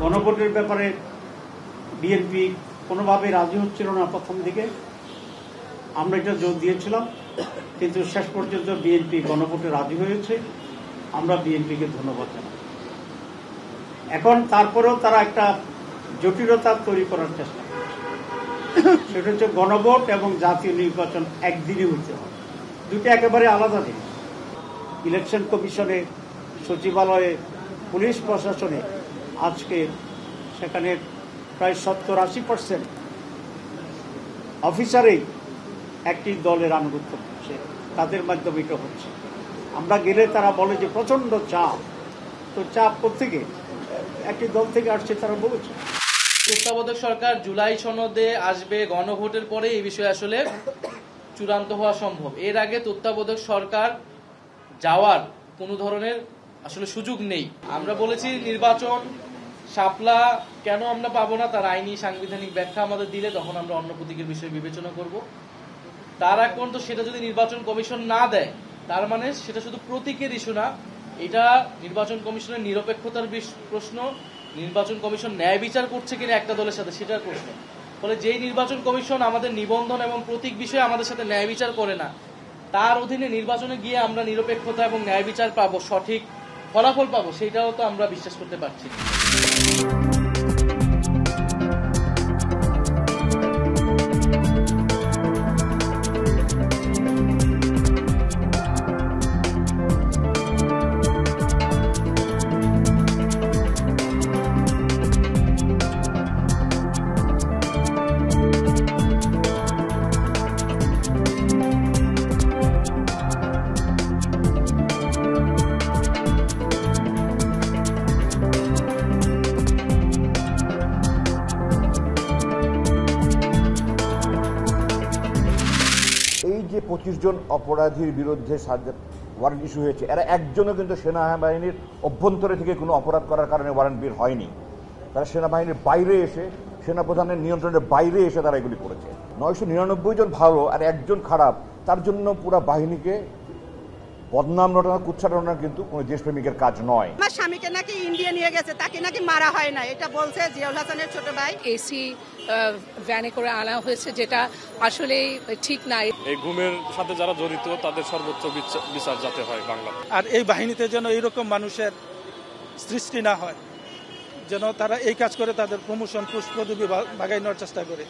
গণভোটের ব্যাপারে বিএনপি কোনোভাবে রাজি হচ্ছিল না প্রথম দিকে। আমরা এটা জোর দিয়েছিলাম, কিন্তু শেষ পর্যন্ত বিএনপি গণভোটে রাজি হয়েছে। আমরা বিএনপিকে ধন্যবাদ জানাই। এখন তারপরেও তারা একটা জটিলতা তৈরি করার চেষ্টা করছে, সেটা হচ্ছে গণভোট এবং জাতীয় নির্বাচন একদিনে হইতে হবে। দুটো একেবারে আলাদা জিনিস। ইলেকশন কমিশনে, সচিবালয়ে, পুলিশ প্রশাসনে আজকে সেখানে প্রায় 70-80% অফিসারেই একটি দলের আনুগত্য করছে, তাদের মাধ্যমে এটা হচ্ছে। আমরা গেলে তারা বলে যে প্রচন্ড চাপ। তো চাপ কোত্থেকে? একটি দল থেকে আসছে, তারা বলেছে। তত্ত্বাবধায়ক সরকার জুলাই সনদে আসবে, গণভোটের পরে এই বিষয়ে আসলে চূড়ান্ত হওয়া সম্ভব। এর আগে তত্ত্বাবধায়ক সরকার যাওয়ার কোনো ধরনের আসলে সুযোগ নেই। আমরা বলেছি নির্বাচন শাপলা কেন আমরা পাবো না, তার আইনি সাংবিধানিক ব্যাখ্যা আমাদের দিলে তখন আমরা অন্য প্রতীকের বিষয়ে বিবেচনা করব। তার আগ পর্যন্ত সেটা যদি নির্বাচন কমিশন না দেয়, তার মানে সেটা শুধু প্রতীকের ইস্যু না, এটা নির্বাচন কমিশনের নিরপেক্ষতার প্রশ্ন, নির্বাচন কমিশন ন্যায় বিচার করছে কিনা একটা দলের সাথে সেটার প্রশ্ন। ফলে যেই নির্বাচন কমিশন আমাদের নিবন্ধন এবং প্রতীক বিষয়ে আমাদের সাথে ন্যায় বিচার করে না, তার অধীনে নির্বাচনে গিয়ে আমরা নিরপেক্ষতা এবং ন্যায় বিচার পাবো, সঠিক ফলাফল পাবো, সেটাও তো আমরা বিশ্বাস করতে পারছি না। এই যে 25 জন অপরাধীর বিরুদ্ধে ওয়ারেন্ট ইস্যু হয়েছে, এরা একজনও কিন্তু সেনাবাহিনীর অভ্যন্তরে থেকে কোনো অপরাধ করার কারণে ওয়ারেন্ট বের হয়নি। তারা সেনাবাহিনীর বাইরে এসে, সেনাপ্রধানের নিয়ন্ত্রণের বাইরে এসে তারা এগুলি করেছে। 999 জন ভালো আর একজন খারাপ, তার জন্য পুরো বাহিনীকে বদনাম রটানো, কুচ্ছা রটানো কিন্তু কোনো দেশপ্রেমিকের কাজ নয়। আমার স্বামীকে নাকি ইন্ডিয়া নিয়ে গেছে, তাকে নাকি মারা হয় না, এটা বলছে জিয়াউল হাসানের ছোট ভাই। এসি ভ্যানে করে আনা হয়েছে, যেটা আসলে ঠিক না। এই গুমের সাথে যারা জড়িত তাদের সর্বোচ্চ বিচার যাতে হয় বাংলা। আর এই বাহিনীতে যেন এইরকম মানুষের সৃষ্টি না হয়, যেন তারা এই কাজ করে তাদের প্রমোশন, পদবি বাগাই নেওয়ার চেষ্টা করে।